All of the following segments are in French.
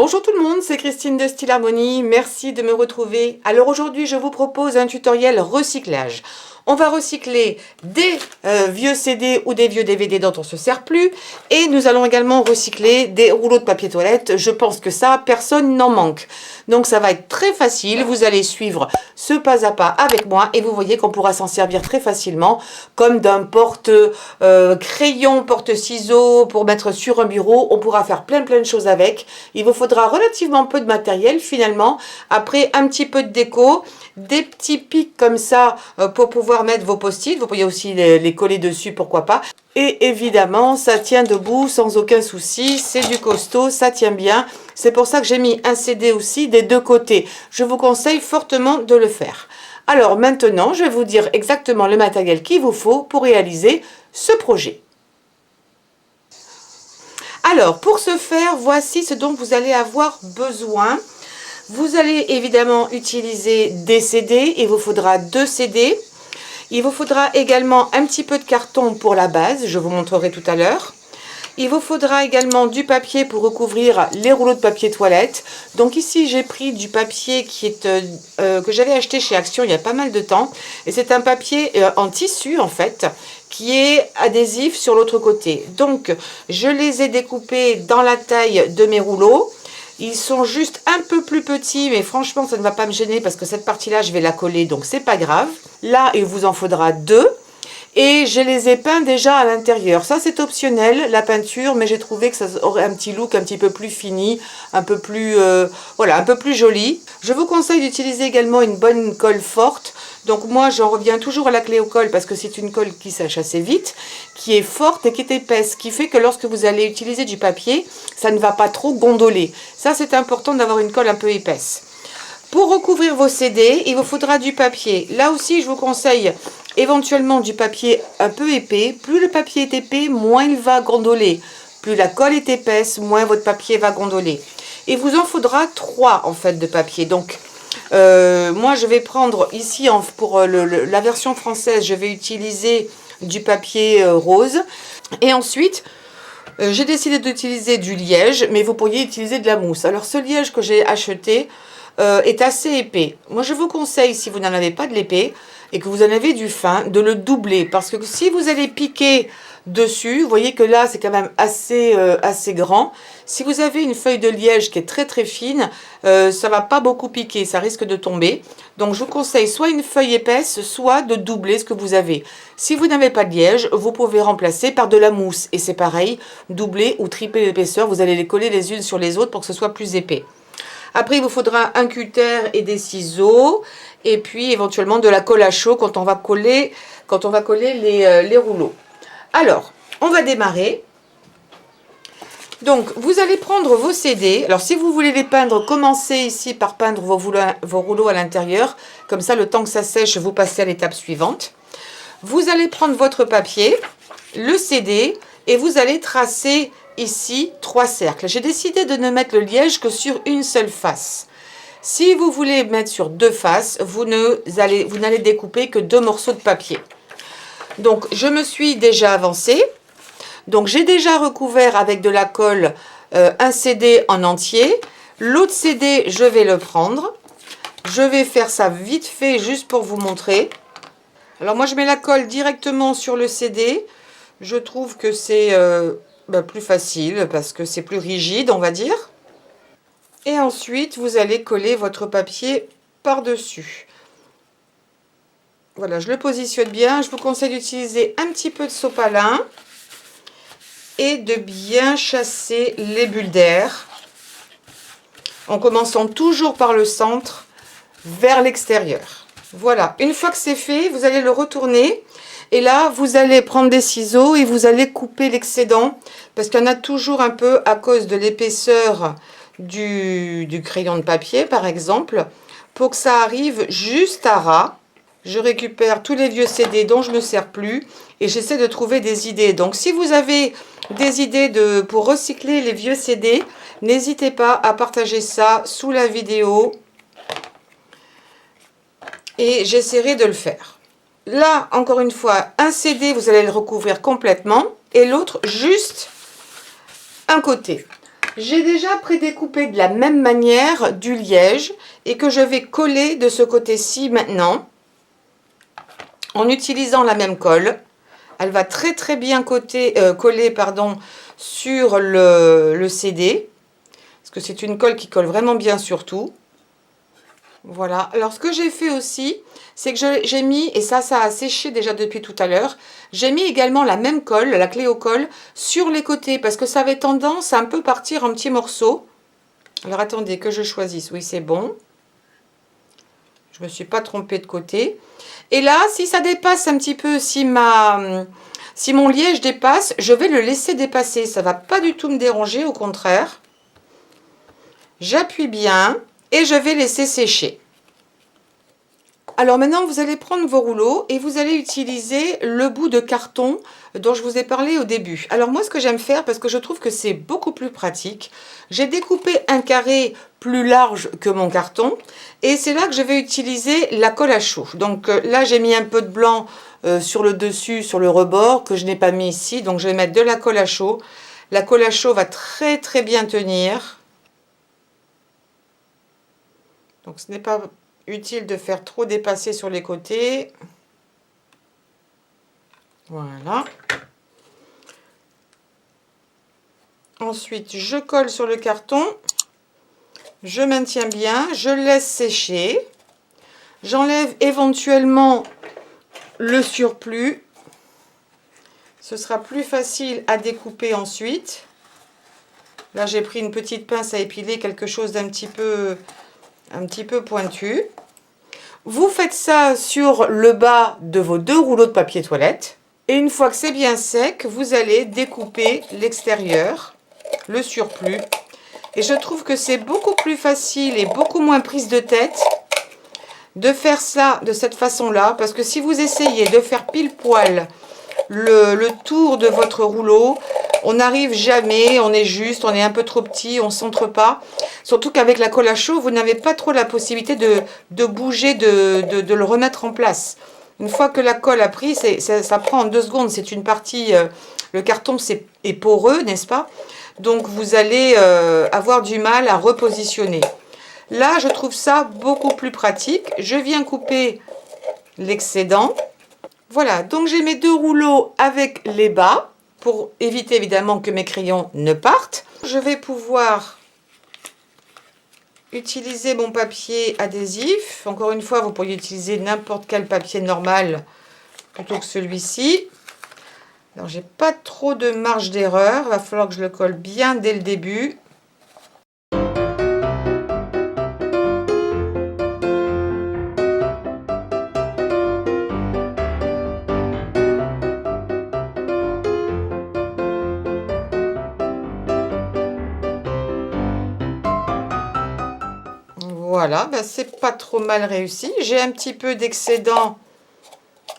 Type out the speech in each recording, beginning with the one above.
Bonjour tout le monde, c'est Christine de Style Harmonie, merci de me retrouver. Alors aujourd'hui je vous propose un tutoriel recyclage. On va recycler des vieux CD ou des vieux DVD dont on ne se sert plus. Et nous allons également recycler des rouleaux de papier toilette. Je pense que ça, personne n'en manque. Donc ça va être très facile. Vous allez suivre ce pas à pas avec moi. Et vous voyez qu'on pourra s'en servir très facilement. Comme d'un porte-crayon, porte-ciseaux pour mettre sur un bureau. On pourra faire plein de choses avec. Il vous faudra relativement peu de matériel finalement. Après un petit peu de déco. Des petits pics comme ça pour pouvoir mettre vos post-it. Vous pouvez aussi les coller dessus, pourquoi pas. Et évidemment, ça tient debout sans aucun souci. C'est du costaud, ça tient bien. C'est pour ça que j'ai mis un CD aussi des deux côtés. Je vous conseille fortement de le faire. Alors maintenant, je vais vous dire exactement le matériel qu'il vous faut pour réaliser ce projet. Alors, pour ce faire, voici ce dont vous allez avoir besoin. Vous allez évidemment utiliser des CD, il vous faudra 2 CD. Il vous faudra également un petit peu de carton pour la base, je vous montrerai tout à l'heure. Il vous faudra également du papier pour recouvrir les rouleaux de papier toilette. Donc ici j'ai pris du papier qui est que j'avais acheté chez Action il y a pas mal de temps. Et c'est un papier en tissu en fait, qui est adhésif sur l'autre côté. Donc je les ai découpés dans la taille de mes rouleaux. Ils sont juste un peu plus petits, mais franchement, ça ne va pas me gêner parce que cette partie-là, je vais la coller, donc c'est pas grave. Là, il vous en faudra 2. Et je les ai peints déjà à l'intérieur. Ça, c'est optionnel, la peinture, mais j'ai trouvé que ça aurait un petit look un petit peu plus fini, un peu plus, voilà, un peu plus joli. Je vous conseille d'utiliser également une bonne colle forte. Donc moi, j'en reviens toujours à la clé au colle parce que c'est une colle qui sèche assez vite, qui est forte et qui est épaisse, ce qui fait que lorsque vous allez utiliser du papier, ça ne va pas trop gondoler. Ça, c'est important d'avoir une colle un peu épaisse. Pour recouvrir vos CD, il vous faudra du papier. Là aussi, je vous conseille éventuellement du papier un peu épais. Plus le papier est épais, moins il va gondoler. Plus la colle est épaisse, moins votre papier va gondoler. Il vous en faudra 3 en fait de papier. Donc, moi je vais prendre ici pour la version française, je vais utiliser du papier rose. Et ensuite, j'ai décidé d'utiliser du liège, mais vous pourriez utiliser de la mousse. Alors ce liège que j'ai acheté est assez épais. Moi je vous conseille, si vous n'en avez pas de l'épais et que vous en avez du fin, de le doubler. Parce que si vous allez piquer dessus, vous voyez que là c'est quand même assez grand. Si vous avez une feuille de liège qui est très fine, ça va pas beaucoup piquer, ça risque de tomber. Donc je vous conseille soit une feuille épaisse, soit de doubler ce que vous avez. Si vous n'avez pas de liège, vous pouvez remplacer par de la mousse. Et c'est pareil, doubler ou tripler l'épaisseur, vous allez les coller les unes sur les autres pour que ce soit plus épais. Après, il vous faudra un cutter et des ciseaux. Et puis, éventuellement, de la colle à chaud quand on va coller les rouleaux. Alors, on va démarrer. Donc, vous allez prendre vos CD. Alors, si vous voulez les peindre, commencez ici par peindre vos rouleaux à l'intérieur. Comme ça, le temps que ça sèche, vous passez à l'étape suivante. Vous allez prendre votre papier, le CD, et vous allez tracer ici 3 cercles. J'ai décidé de ne mettre le liège que sur une seule face. Si vous voulez mettre sur 2 faces, vous n'allez découper que 2 morceaux de papier. Donc je me suis déjà avancée. Donc j'ai déjà recouvert avec de la colle un CD en entier. L'autre CD, je vais le prendre. Je vais faire ça vite fait juste pour vous montrer. Alors moi je mets la colle directement sur le CD. Je trouve que c'est plus facile parce que c'est plus rigide, on va dire. Et ensuite, vous allez coller votre papier par-dessus. Voilà, je le positionne bien. Je vous conseille d'utiliser un petit peu de sopalin et de bien chasser les bulles d'air en commençant toujours par le centre vers l'extérieur. Voilà, une fois que c'est fait, vous allez le retourner. Et là, vous allez prendre des ciseaux et vous allez couper l'excédent parce qu'il y en a toujours un peu à cause de l'épaisseur du crayon de papier, par exemple, pour que ça arrive juste à ras. Je récupère tous les vieux CD dont je ne me sers plus et j'essaie de trouver des idées. Donc, si vous avez des idées pour recycler les vieux CD, n'hésitez pas à partager ça sous la vidéo et j'essaierai de le faire. Là, encore une fois, un CD, vous allez le recouvrir complètement et l'autre juste un côté. J'ai déjà prédécoupé de la même manière du liège et que je vais coller de ce côté-ci maintenant en utilisant la même colle. Elle va très bien coller sur le CD parce que c'est une colle qui colle vraiment bien sur tout. Voilà. Alors ce que j'ai fait aussi, c'est que j'ai mis, et ça a séché déjà depuis tout à l'heure, j'ai mis également la même colle, la Cléo-Colle, sur les côtés parce que ça avait tendance à un peu partir en petits morceaux. Alors attendez que je choisisse. Oui, c'est bon. Je me suis pas trompée de côté. Et là, si ça dépasse un petit peu, si mon liège dépasse, je vais le laisser dépasser. Ça va pas du tout me déranger, au contraire. J'appuie bien et je vais laisser sécher. Alors maintenant, vous allez prendre vos rouleaux et vous allez utiliser le bout de carton dont je vous ai parlé au début. Alors moi, ce que j'aime faire, parce que je trouve que c'est beaucoup plus pratique, j'ai découpé un carré plus large que mon carton et c'est là que je vais utiliser la colle à chaud. Donc là, j'ai mis un peu de blanc sur le dessus, sur le rebord, que je n'ai pas mis ici. Donc je vais mettre de la colle à chaud. La colle à chaud va très bien tenir. Donc ce n'est pas utile de faire trop dépasser sur les côtés. Voilà. Ensuite, je colle sur le carton. Je maintiens bien. Je laisse sécher. J'enlève éventuellement le surplus. Ce sera plus facile à découper ensuite. Là, j'ai pris une petite pince à épiler, quelque chose d'un petit peu pointu. Vous faites ça sur le bas de vos 2 rouleaux de papier toilette. Et une fois que c'est bien sec, vous allez découper l'extérieur, le surplus. Et je trouve que c'est beaucoup plus facile et beaucoup moins prise de tête de faire ça de cette façon-là. Parce que si vous essayez de faire pile poil le tour de votre rouleau, on n'arrive jamais, on est juste, on est un peu trop petit, on ne centre pas. Surtout qu'avec la colle à chaud, vous n'avez pas trop la possibilité de bouger, de le remettre en place. Une fois que la colle a pris, ça prend en 2 secondes. C'est une partie, le carton est poreux, n'est-ce pas? Donc vous allez avoir du mal à repositionner. Là, je trouve ça beaucoup plus pratique. Je viens couper l'excédent. Voilà, donc j'ai mes 2 rouleaux avec les bas pour éviter évidemment que mes crayons ne partent. Je vais pouvoir utiliser mon papier adhésif. Encore une fois, vous pourriez utiliser n'importe quel papier normal plutôt que celui-ci. Alors, j'ai pas trop de marge d'erreur. Il va falloir que je le colle bien dès le début. Voilà, ben c'est pas trop mal réussi. J'ai un petit peu d'excédent.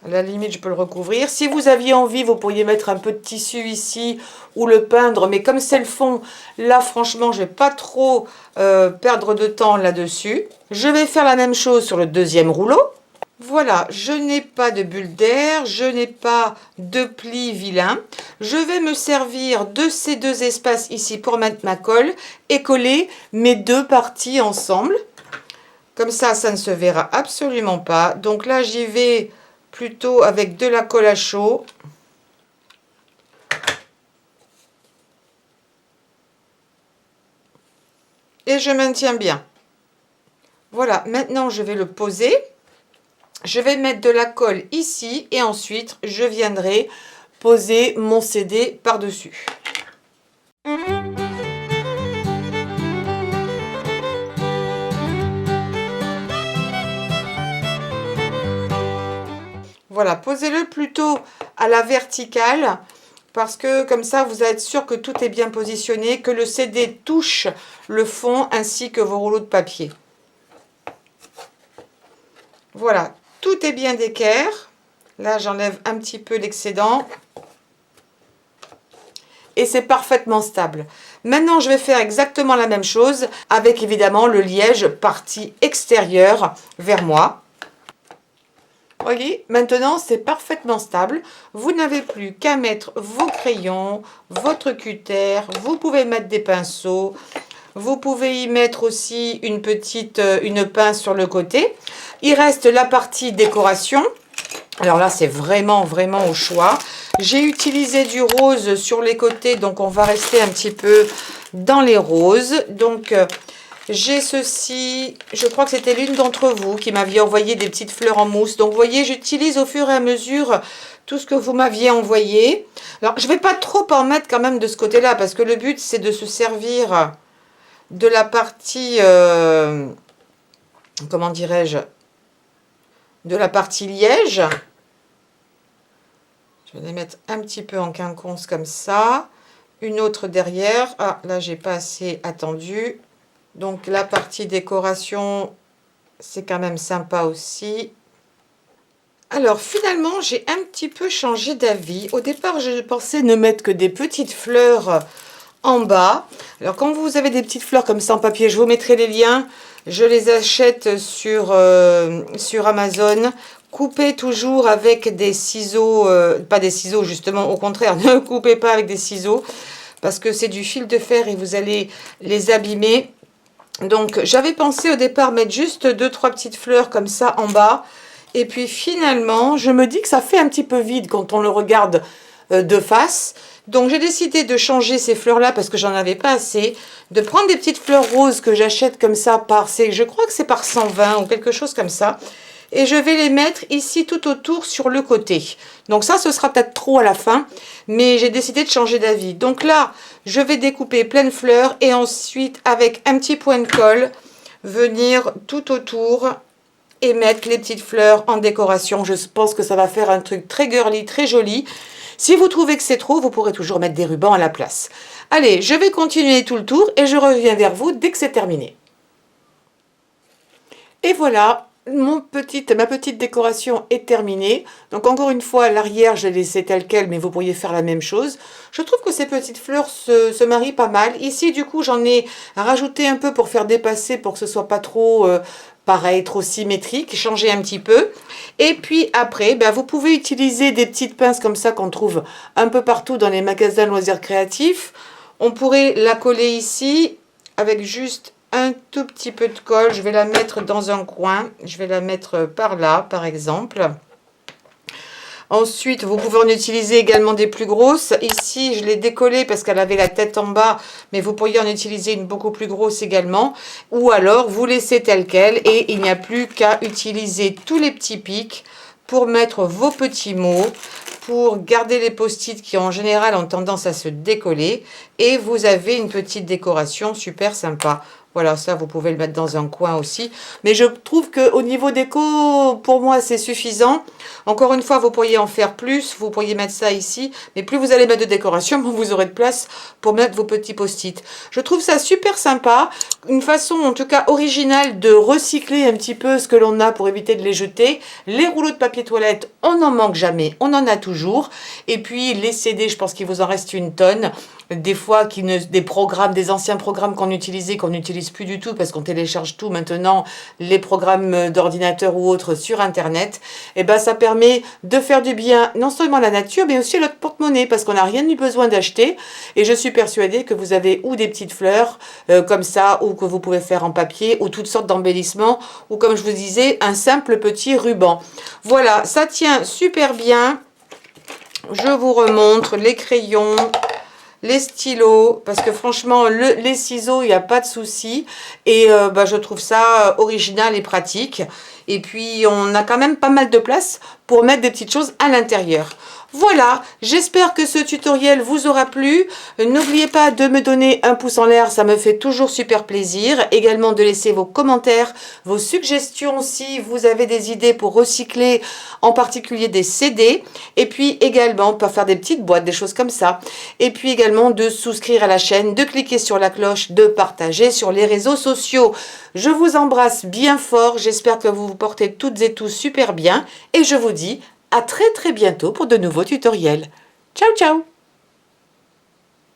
À la limite, je peux le recouvrir. Si vous aviez envie, vous pourriez mettre un peu de tissu ici ou le peindre. Mais comme c'est le fond, là, franchement, je ne vais pas trop perdre de temps là-dessus. Je vais faire la même chose sur le 2e rouleau. Voilà, je n'ai pas de bulle d'air, je n'ai pas de pli vilain. Je vais me servir de ces 2 espaces ici pour mettre ma colle et coller mes 2 parties ensemble. Comme ça ne se verra absolument pas. Donc là, j'y vais plutôt avec de la colle à chaud. Et je maintiens bien. Voilà, maintenant je vais le poser. Je vais mettre de la colle ici et ensuite je viendrai poser mon CD par-dessus. Voilà, posez-le plutôt à la verticale parce que comme ça, vous allez être sûr que tout est bien positionné, que le CD touche le fond ainsi que vos rouleaux de papier. Voilà, tout est bien d'équerre. Là, j'enlève un petit peu l'excédent. Et c'est parfaitement stable. Maintenant, je vais faire exactement la même chose avec évidemment le liège partie extérieure vers moi. voyez, maintenant c'est parfaitement stable. Vous n'avez plus qu'à mettre vos crayons, votre cutter, vous pouvez mettre des pinceaux, vous pouvez y mettre aussi une pince sur le côté. Il reste la partie décoration. Alors là, c'est vraiment au choix. J'ai utilisé du rose sur les côtés, donc on va rester un petit peu dans les roses. Donc, j'ai ceci, je crois que c'était l'une d'entre vous qui m'aviez envoyé des petites fleurs en mousse. Donc, vous voyez, j'utilise au fur et à mesure tout ce que vous m'aviez envoyé. Alors, je ne vais pas trop en mettre quand même de ce côté-là, parce que le but, c'est de se servir de la partie, comment dirais-je, de la partie liège. Je vais les mettre un petit peu en quinconce comme ça. Une autre derrière. Ah, là, j'ai pas assez attendu. Donc, la partie décoration, c'est quand même sympa aussi. Alors, finalement, j'ai un petit peu changé d'avis. Au départ, je pensais ne mettre que des petites fleurs en bas. Alors, quand vous avez des petites fleurs comme ça en papier, je vous mettrai les liens. Je les achète sur Amazon. Coupez toujours avec des ciseaux, pas des ciseaux justement, au contraire, ne coupez pas avec des ciseaux parce que c'est du fil de fer et vous allez les abîmer. Donc j'avais pensé au départ mettre juste 2-3 petites fleurs comme ça en bas et puis finalement je me dis que ça fait un petit peu vide quand on le regarde de face. Donc j'ai décidé de changer ces fleurs là parce que j'en avais pas assez, de prendre des petites fleurs roses que j'achète comme ça je crois que c'est par 120 ou quelque chose comme ça. Et je vais les mettre ici tout autour sur le côté. Donc ça, ce sera peut-être trop à la fin, mais j'ai décidé de changer d'avis. Donc là, je vais découper plein de fleurs et ensuite, avec un petit point de colle, venir tout autour et mettre les petites fleurs en décoration. Je pense que ça va faire un truc très girly, très joli. Si vous trouvez que c'est trop, vous pourrez toujours mettre des rubans à la place. Allez, je vais continuer tout le tour et je reviens vers vous dès que c'est terminé. Et voilà. Ma petite décoration est terminée. Donc encore une fois, l'arrière, je l'ai laissé tel quel, mais vous pourriez faire la même chose. Je trouve que ces petites fleurs se marient pas mal. Ici, du coup, j'en ai rajouté un peu pour faire dépasser, pour que ce soit pas trop pareil, trop symétrique, changer un petit peu. Et puis après, vous pouvez utiliser des petites pinces comme ça qu'on trouve un peu partout dans les magasins loisirs créatifs. On pourrait la coller ici avec juste un tout petit peu de colle. Je vais la mettre dans un coin. Je vais la mettre par là, par exemple. Ensuite, vous pouvez en utiliser également des plus grosses. Ici, je l'ai décollée parce qu'elle avait la tête en bas, mais vous pourriez en utiliser une beaucoup plus grosse également. Ou alors, vous laissez telle quelle et il n'y a plus qu'à utiliser tous les petits pics pour mettre vos petits mots, pour garder les post-it qui en général ont tendance à se décoller. Et vous avez une petite décoration super sympa. Voilà, ça, vous pouvez le mettre dans un coin aussi. Mais je trouve qu'au niveau déco, pour moi, c'est suffisant. Encore une fois, vous pourriez en faire plus. Vous pourriez mettre ça ici. Mais plus vous allez mettre de décoration, moins vous aurez de place pour mettre vos petits post-it. Je trouve ça super sympa. Une façon, en tout cas, originale de recycler un petit peu ce que l'on a pour éviter de les jeter. Les rouleaux de papier toilette, on n'en manque jamais. On en a toujours. Et puis, les CD, je pense qu'il vous en reste une tonne. Des fois, des anciens programmes qu'on utilisait, qu'on n'utilise plus du tout parce qu'on télécharge tout maintenant, les programmes d'ordinateur ou autres sur Internet, et ça permet de faire du bien non seulement à la nature, mais aussi à notre porte-monnaie parce qu'on n'a rien eu besoin d'acheter. Et je suis persuadée que vous avez ou des petites fleurs comme ça, ou que vous pouvez faire en papier, ou toutes sortes d'embellissements, ou comme je vous disais, un simple petit ruban. Voilà, ça tient super bien. Je vous remontre les crayons, les stylos, parce que franchement, les ciseaux, il n'y a pas de souci. Et je trouve ça original et pratique. Et puis, on a quand même pas mal de place pour mettre des petites choses à l'intérieur. Voilà, j'espère que ce tutoriel vous aura plu. N'oubliez pas de me donner un pouce en l'air, ça me fait toujours super plaisir. Également de laisser vos commentaires, vos suggestions si vous avez des idées pour recycler, en particulier des CD. Et puis également, pour faire des petites boîtes, des choses comme ça. Et puis également de souscrire à la chaîne, de cliquer sur la cloche, de partager sur les réseaux sociaux. Je vous embrasse bien fort, j'espère que vous vous portez toutes et tous super bien. Et je vous dis à très bientôt pour de nouveaux tutoriels. Ciao ciao!